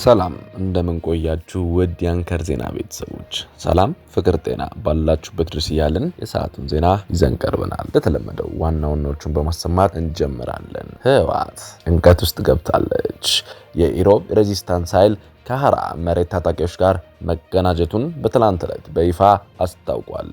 ሰላም እንደምን ቆያችሁ ውድ የአንከር ዜና ቤተሰቦች። ሰላም ፍቅር ጤና ባላችሁበት ድረስ ያለን የሰዓቱን ዜና ይዘን ቀርበናል። እንደተለመደው ዋናዎቹን በማሰማት እንጀምራለን። ህወሓት ጭንቀት ውስጥ ገብታለች። የኢሮብ ሬዚስታንስ ኃይል ከሐራ መሬት ታጣቂዎች ጋር መቀናጀቱን በትላንት ዕለት በይፋ አስታውቋል።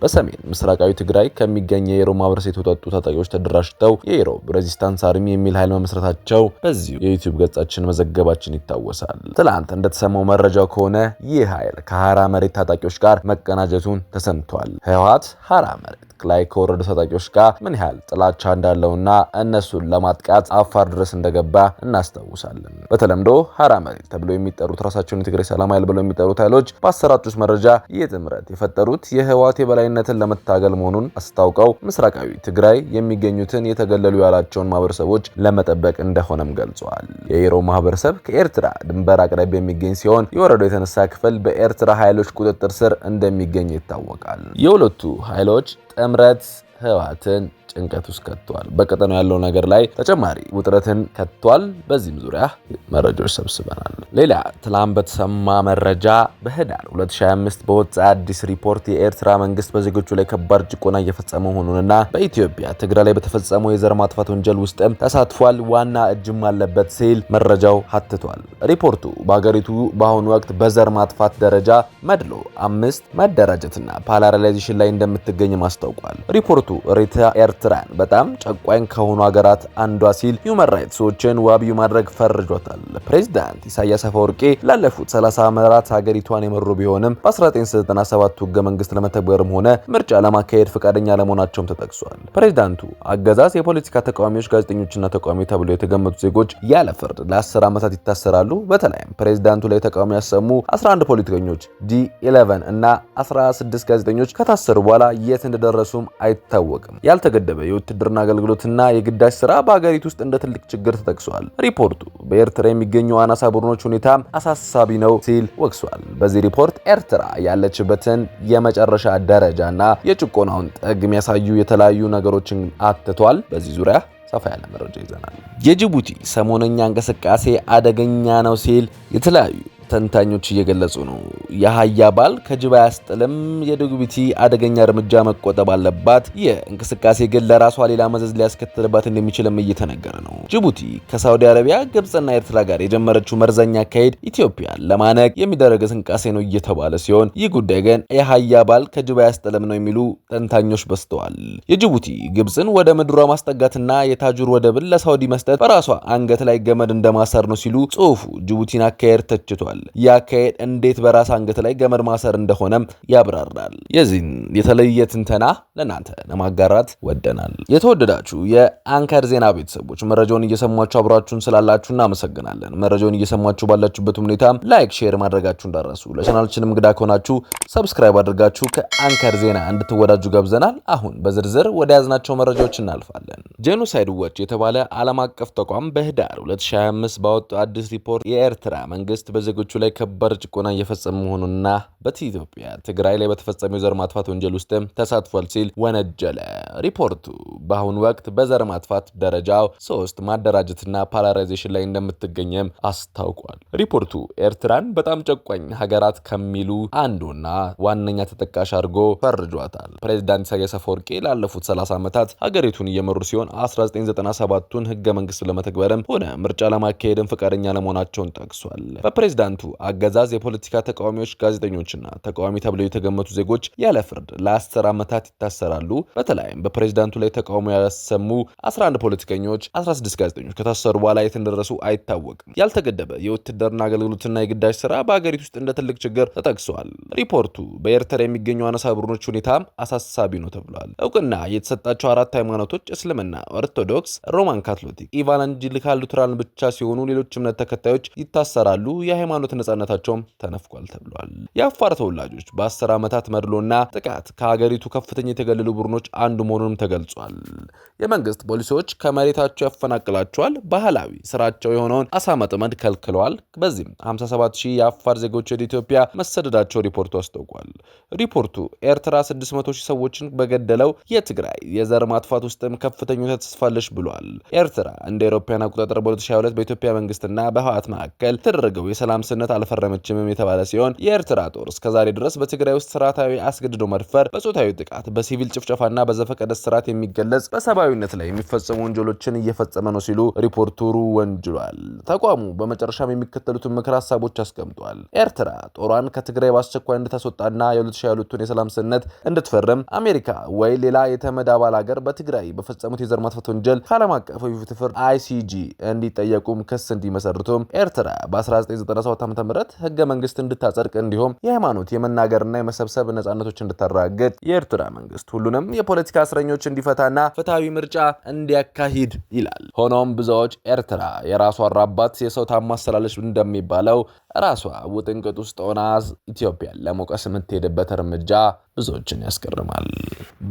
በሰሜን ምስራቃዊ ትግራይ ከሚገኝ የኢሮብ ማህበረሰብ የተወጣጡ ታጣቂዎች ተደራጅተው የኢሮብ ሬዚስታንስ አርሚ የሚል ኃይል መመስረታቸው በዚሁ የዩቲዩብ ገጻችን መዘገባችን ይታወሳል። ትላንት እንደተሰማው መረጃው ከሆነ ይህ ኃይል ከሐራ መሬት ታጣቂዎች ጋር መቀናጀቱን ተሰምቷል። ህወሓት ሐራ መሬት ላይ ከወረዱ ታጣቂዎች ጋር ምን ያህል ጥላቻ እንዳለውና እነሱን ለማጥቃት አፋር ድረስ እንደገባ እናስታውሳለን። በተለምዶ ሐራ መሬት ተብሎ የሚጠሩት ራሳቸውን የትግራይ ሰላም ኃይል ብለው የሚጠሩት ኃይሎች ባሰራጩት መረጃ ይህ ጥምረት የፈጠሩት የህወሓት የበላይነትን ለመታገል መሆኑን አስታውቀው ምስራቃዊ ትግራይ የሚገኙትን የተገለሉ ያላቸውን ማህበረሰቦች ለመጠበቅ እንደሆነም ገልጸዋል። የኢሮብ ማህበረሰብ ከኤርትራ ድንበር አቅራቢያ የሚገኝ ሲሆን የወረዳው የተነሳ ክፍል በኤርትራ ኃይሎች ቁጥጥር ስር እንደሚገኝ ይታወቃል። የሁለቱ ኃይሎች ጥምረት ህወሓትን ጭንቀት ውስጥ ከቷል። በቀጠናው ያለው ነገር ላይ ተጨማሪ ውጥረትን ከቷል። በዚህም ዙሪያ መረጃዎች ሰብስበናል። ሌላ ትላንት በተሰማ መረጃ በህዳር 2025 በወጣ አዲስ ሪፖርት የኤርትራ መንግስት በዜጎቹ ላይ ከባድ ጭቆና እየፈጸመ መሆኑንና በኢትዮጵያ ትግራይ ላይ በተፈጸመው የዘር ማጥፋት ወንጀል ውስጥም ተሳትፏል፣ ዋና እጅም አለበት ሲል መረጃው ሀትቷል። ሪፖርቱ በሀገሪቱ በአሁኑ ወቅት በዘር ማጥፋት ደረጃ መድሎ 5 መደራጀትና ፓላራላይዜሽን ላይ እንደምትገኝ ማስታውቋል። ሪፖርቱ ኤርትራን በጣም ጨቋኝ ከሆኑ ሀገራት አንዷ ሲል ሁማን ራይትስ ዎችን ዋቢ ማድረግ ፈርጆታል። ፕሬዝዳንት ኢሳያስ አፈወርቂ ላለፉት 30 ዓመታት ሀገሪቷን የመሩ ቢሆንም በ1997 ህገ መንግስት ለመተግበርም ሆነ ምርጫ ለማካሄድ ፈቃደኛ ለመሆናቸውም ተጠቅሷል። ፕሬዝዳንቱ አገዛዝ የፖለቲካ ተቃዋሚዎች፣ ጋዜጠኞችና ተቃዋሚ ተብለው የተገመቱ ዜጎች ያለ ፍርድ ለ10 ዓመታት ይታሰራሉ። በተለይም ፕሬዝዳንቱ ላይ ተቃውሞ ያሰሙ 11 ፖለቲከኞች G11 እና 16 ጋዜጠኞች ከታሰሩ በኋላ የት እንደደረሱም አይታወቅም። ያልተገደበ የውትድርና አገልግሎትና የግዳጅ ስራ በአገሪቱ ውስጥ እንደ ትልቅ ችግር ተጠቅሷል። ሪፖርቱ በኤርትራ የሚገኙ አናሳ ቡድኖች ሁኔታ አሳሳቢ ነው ሲል ወቅሷል። በዚህ ሪፖርት ኤርትራ ያለችበትን የመጨረሻ ደረጃና የጭቆናውን ጥግ የሚያሳዩ የተለያዩ ነገሮችን አትቷል። በዚህ ዙሪያ ሰፋ ያለ መረጃ ይዘናል። የጅቡቲ ሰሞነኛ እንቅስቃሴ አደገኛ ነው ሲል የተለያዩ ተንታኞች እየገለጹ ነው። የአህያ ባል ከጅብ አያስጥልም። የጅቡቲ አደገኛ እርምጃ መቆጠብ አለባት። የእንቅስቃሴ ግን ለራሷ ሌላ መዘዝ ሊያስከትልባት እንደሚችልም እየተነገረ ነው። ጅቡቲ ከሳውዲ አረቢያ፣ ግብጽና ኤርትራ ጋር የጀመረችው መርዘኛ አካሄድ ኢትዮጵያን ለማነቅ የሚደረግ እንቅስቃሴ ነው እየተባለ ሲሆን ይህ ጉዳይ ግን የአህያ ባል ከጅብ አያስጥልም ነው የሚሉ ተንታኞች በዝተዋል። የጅቡቲ ግብጽን ወደ ምድሯ ማስጠጋትና የታጁር ወደብን ለሳውዲ መስጠት በራሷ አንገት ላይ ገመድ እንደማሰር ነው ሲሉ ጽሑፉ ጅቡቲን አካሄድ ተችቷል። ያካሄድ እንዴት በራስ አንገት ላይ ገመድ ማሰር እንደሆነም ያብራራል። የዚህን የተለየ ትንተና ለናንተ ለማጋራት ወደናል። የተወደዳችሁ የአንከር ዜና ቤተሰቦች መረጃውን እየሰማችሁ አብራችሁን ስላላችሁ እናመሰግናለን። መረጃውን እየሰማችሁ ባላችሁበት ሁኔታ ላይክ፣ ሼር ማድረጋችሁ እንዳትረሱ። ለቻናላችንም እንግዳ ከሆናችሁ ሰብስክራይብ አድርጋችሁ ከአንከር ዜና እንድትወዳጁ ጋብዘናል። አሁን በዝርዝር ወደ ያዝናቸው መረጃዎች እናልፋለን። ጄኖሳይድ ዎች የተባለ ዓለም አቀፍ ተቋም በህዳር 2025 ባወጣው አዲስ ሪፖርት የኤርትራ መንግስት በዜጎቹ ላይ ከባድ ጭቆና እየፈጸመ መሆኑንና በኢትዮጵያ ትግራይ ላይ በተፈጸመው የዘር ማጥፋት ወንጀል ውስጥም ተሳትፏል ሲል ወነጀለ። ሪፖርቱ በአሁኑ ወቅት በዘር ማጥፋት ደረጃው 3 ማደራጀትና ፓላራይዜሽን ላይ እንደምትገኝም አስታውቋል። ሪፖርቱ ኤርትራን በጣም ጨቋኝ ሀገራት ከሚሉ አንዱና ዋነኛ ተጠቃሽ አድርጎ ፈርጇታል። ፕሬዝዳንት ኢሳያስ አፈወርቂ ላለፉት 30 ዓመታት ሀገሪቱን እየመሩ ሲሆን 1997ቱን ህገ መንግስት ለመተግበርም ሆነ ምርጫ ለማካሄድም ፈቃደኛ ለመሆናቸውን ጠቅሷል። በፕሬዝዳንቱ አገዛዝ የፖለቲካ ተቃዋሚዎች፣ ጋዜጠኞችና ተቃዋሚ ተብለው የተገመቱ ዜጎች ያለ ፍርድ ለ10 ዓመታት ይታሰራሉ። በተለይም በፕሬዝዳንቱ ላይ ተቃውሞ ያሰሙ 11 ፖለቲከኞች፣ 16 ጋዜጠኞች ከታሰሩ በኋላ የት እንደደረሱ አይታወቅም። ያልተገደበ የውትድርና አገልግሎትና የግዳጅ ስራ በአገሪቱ ውስጥ እንደ ትልቅ ችግር ተጠቅሷል። ሪፖርቱ በኤርትራ የሚገኙ አናሳ ቡድኖች ሁኔታም አሳሳቢ ነው ተብሏል። እውቅና የተሰጣቸው 4 ሃይማኖቶች እስልምና፣ ኦርቶዶክስ፣ ሮማን ካቶሊክ፣ ኢቫንጀሊካል ሉትራን ብቻ ሲሆኑ ሌሎች እምነት ተከታዮች ይታሰራሉ። የሃይማኖት ነጻነታቸውም ተነፍቋል ተብሏል። የአፋር ተወላጆች በ10 ዓመታት መድሎና ጥቃት ከሀገሪቱ ከፍተኛ የተገለሉ ቡድኖች አንዱ መሆኑንም ተገልጿል። የመንግስት ፖሊሶች ከመሬታቸው ያፈናቅላቸዋል፣ ባህላዊ ስራቸው የሆነውን አሳ መጥመድ ከልክለዋል። በዚህም 57000 የአፋር ዜጎች ወደ ኢትዮጵያ መሰደዳቸው ሪፖርቱ አስታውቋል። ሪፖርቱ ኤርትራ 600000 ሰዎችን በገደለው የትግራይ የዘር ማጥፋት ውስጥም ከፍተኛ ተስፋለች ብሏል። ኤርትራ እንደ አውሮፓውያን አቆጣጠር በ2022 በኢትዮጵያ መንግስትና በህወሓት መካከል ተደረገው የሰላም ስምምነት አልፈረመችም የተባለ ሲሆን የኤርትራ ጦር እስከዛሬ ድረስ በትግራይ ውስጥ ስርዓታዊ አስገድዶ መድፈር፣ በጾታዊ ጥቃት፣ በሲቪል ጭፍጨፋና በዘፈቀደ ስርዓት የሚገለጽ በሰብአዊነት ላይ የሚፈጸሙ ወንጀሎችን እየፈጸመ ነው ሲሉ ሪፖርተሩ ወንጅሏል። ተቋሙ በመጨረሻም የሚከተሉትን ምክር ሀሳቦች አስቀምጧል። ኤርትራ ጦሯን ከትግራይ በአስቸኳይ እንድታስወጣና የ2022ቱን የሰላም ስምምነት እንድትፈርም፣ አሜሪካ ወይ ሌላ የተመድ አባል ሀገር በትግራይ በፈጸሙት የዘር ማጥፋት ወንጀል ከዓለም አቀፉ የፍትህ ፍርድ ICJ እንዲጠየቁም ክስ እንዲመሰርቱም፣ ኤርትራ በ1997 ዓ.ም ህገ መንግስት እንድታጸድቅ እንዲሁም የሃይማኖት የመናገርና የመሰብሰብ ነጻነቶች እንድታረጋግጥ፣ የኤርትራ መንግስት ሁሉንም የፖለቲካ እስረኞች እንዲፈታና ፍትሃዊ ምርጫ እንዲያካሂድ ይላል። ሆኖም ብዙዎች ኤርትራ የራሷ አራባት የሰው ታማሰላለች እንደሚባለው ራሷ ውጥንቅጥ ውስጥ ሆና ኢትዮጵያን ለመውቀስ የምትሄድበት እርምጃ ብዙዎችን ያስገርማል።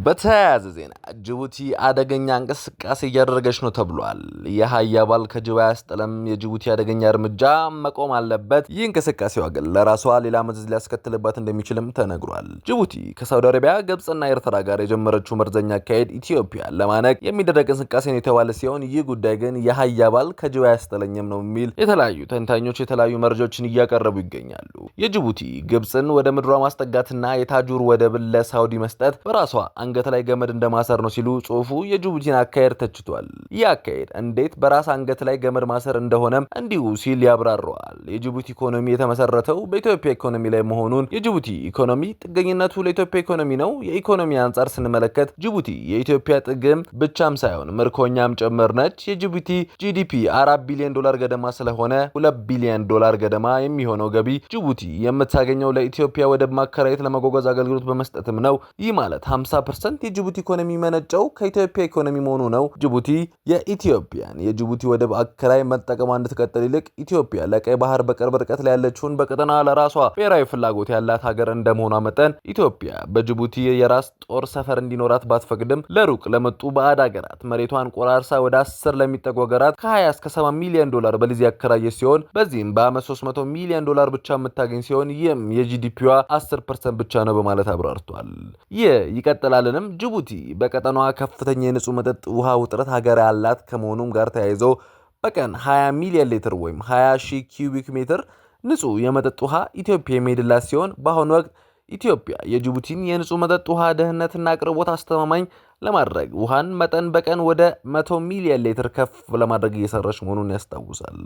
በተያያዘ ዜና ጅቡቲ አደገኛ እንቅስቃሴ እያደረገች ነው ተብሏል። የሀያ ባል ከጅባ ያስጠለም የጅቡቲ አደገኛ እርምጃ መቆም አለበት። ይህ እንቅስቃሴዋ ግን ለራሷ ሌላ መዘዝ ሊያስከትልባት እንደሚችልም ተነግሯል። ጅቡቲ ከሳውዲ አረቢያ፣ ግብጽና ኤርትራ ጋር የጀመረችው መርዘኛ አካሄድ ኢትዮጵያን ለማነቅ የሚደረግ እንቅስቃሴ ነው የተባለ ሲሆን ይህ ጉዳይ ግን የሀያ ባል ከጅባ ያስጠለኝም ነው የሚል የተለያዩ ተንታኞች የተለያዩ መረጃዎችን እያቀረቡ ይገኛሉ። የጅቡቲ ግብጽን ወደ ምድሯ ማስጠጋትና የታጁር ወደብን ለሳውዲ መስጠት በራሷ አንገት ላይ ገመድ እንደማሰር ነው ሲሉ ጽሁፉ የጅቡቲን አካሄድ ተችቷል። ይህ አካሄድ እንዴት በራስ አንገት ላይ ገመድ ማሰር እንደሆነም እንዲሁ ሲል ያብራራዋል። የጅቡቲ ኢኮኖሚ የተመሰረተው በኢትዮጵያ ኢኮኖሚ ላይ መሆኑን፣ የጅቡቲ ኢኮኖሚ ጥገኝነቱ ለኢትዮጵያ ኢኮኖሚ ነው። የኢኮኖሚ አንጻር ስንመለከት ጅቡቲ የኢትዮጵያ ጥግም ብቻም ሳይሆን ምርኮኛም ጭምር ነች። የጅቡቲ GDP $4 ቢሊዮን ገደማ ስለሆነ $2 ቢሊዮን ገደማ የሚሆነው ገቢ ጅቡቲ የምታገኘው ለኢትዮጵያ ወደብ ማከራየት ለመጓጓዝ አገልግሎት በመስጠትም ነው። ይህ ማለት 50% የጅቡቲ ኢኮኖሚ መነጨው ከኢትዮጵያ ኢኮኖሚ መሆኑ ነው። ጅቡቲ የኢትዮጵያን የጅቡቲ ወደብ አከራይ መጠቀሟ እንድትቀጥል ይልቅ ኢትዮጵያ ለቀይ ባህር በቅርብ ርቀት ላይ ያለችውን በቀጠና ለራሷ ብሔራዊ ፍላጎት ያላት ሀገር እንደመሆኗ መጠን ኢትዮጵያ በጅቡቲ የራስ ጦር ሰፈር እንዲኖራት ባትፈቅድም ለሩቅ ለመጡ ባዕድ ሀገራት መሬቷን ቆራርሳ ወደ 10 ለሚጠጉ ሀገራት ከ20 እስከ $70 ሚሊዮን በሊዝ ያከራየች ሲሆን በዚህም በአመት $300 ሚሊዮን ብቻ የምታገኝ ሲሆን ይህም የጂዲፒዋ 10% ብቻ ነው በማለት አብራርቷል። ይህ ይቀጥላልንም ጅቡቲ በቀጠናዋ ከፍተኛ የንጹህ መጠጥ ውሃ ውጥረት ሀገር ያላት ከመሆኑም ጋር ተያይዞ በቀን 20 ሚሊዮን ሊትር ወይም 20,000 ኪዩቢክ ሜትር ንጹህ የመጠጥ ውሃ ኢትዮጵያ የሚሄድላት ሲሆን በአሁኑ ወቅት ኢትዮጵያ የጅቡቲን የንጹህ መጠጥ ውሃ ደህንነትና አቅርቦት አስተማማኝ ለማድረግ ውሃን መጠን በቀን ወደ 100 ሚሊዮን ሊትር ከፍ ለማድረግ እየሰራች መሆኑን ያስታውሳል።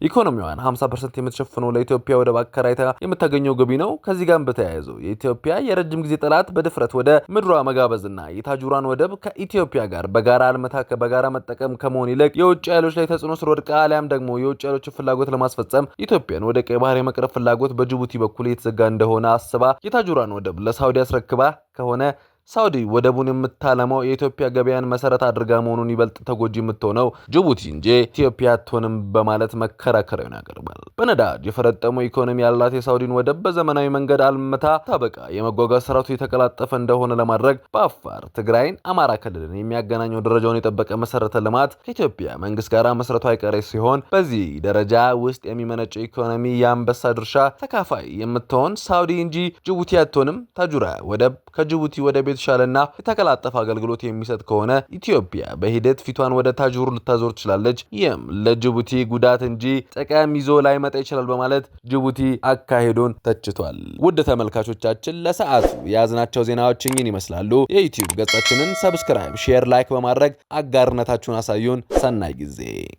ኢኮኖሚዋን 50% የምትሸፍነው ለኢትዮጵያ ወደብ አከራይታ የምታገኘው ገቢ ነው። ከዚህ ጋር በተያያዘው የኢትዮጵያ የረጅም ጊዜ ጠላት በድፍረት ወደ ምድሯ መጋበዝና የታጁራን ወደብ ከኢትዮጵያ ጋር በጋራ አልመታ በጋራ መጠቀም ከመሆን ይልቅ የውጭ ኃይሎች ላይ ተጽዕኖ ስር ወድቃ አሊያም ደግሞ የውጭ ኃይሎችን ፍላጎት ለማስፈጸም ኢትዮጵያን ወደ ቀይ ባህር የመቅረብ ፍላጎት በጅቡቲ በኩል የተዘጋ እንደሆነ አስባ የታጁራን ወደብ ለሳውዲ አስረክባ ከሆነ ሳውዲ ወደቡን የምታለማው የኢትዮጵያ ገበያን መሰረት አድርጋ መሆኑን ይበልጥ ተጎጂ የምትሆነው ጅቡቲ እንጂ ኢትዮጵያ አትሆንም በማለት መከራከሪያውን ያቀርባል። በነዳጅ የፈረጠመው ኢኮኖሚ ያላት የሳውዲን ወደብ በዘመናዊ መንገድ አልምታ ታበቃ የመጓጓዝ ስርዓቱ የተቀላጠፈ እንደሆነ ለማድረግ በአፋር ትግራይን፣ አማራ ክልልን የሚያገናኘው ደረጃውን የጠበቀ መሰረተ ልማት ከኢትዮጵያ መንግስት ጋር መስረቱ አይቀሬ ሲሆን በዚህ ደረጃ ውስጥ የሚመነጨው ኢኮኖሚ የአንበሳ ድርሻ ተካፋይ የምትሆን ሳውዲ እንጂ ጅቡቲ አትሆንም። ታጁራ ወደብ ከጅቡቲ ወደብ የተሻለና የተቀላጠፈ አገልግሎት የሚሰጥ ከሆነ ኢትዮጵያ በሂደት ፊቷን ወደ ታጁር ልታዞር ትችላለች። ይህም ለጅቡቲ ጉዳት እንጂ ጥቅም ይዞ ላይመጣ ይችላል በማለት ጅቡቲ አካሄዱን ተችቷል። ውድ ተመልካቾቻችን ለሰዓቱ የያዝናቸው ዜናዎች እኚህን ይመስላሉ። የዩቲዩብ ገጻችንን ሰብስክራይብ፣ ሼር፣ ላይክ በማድረግ አጋርነታችሁን አሳዩን። ሰናይ ጊዜ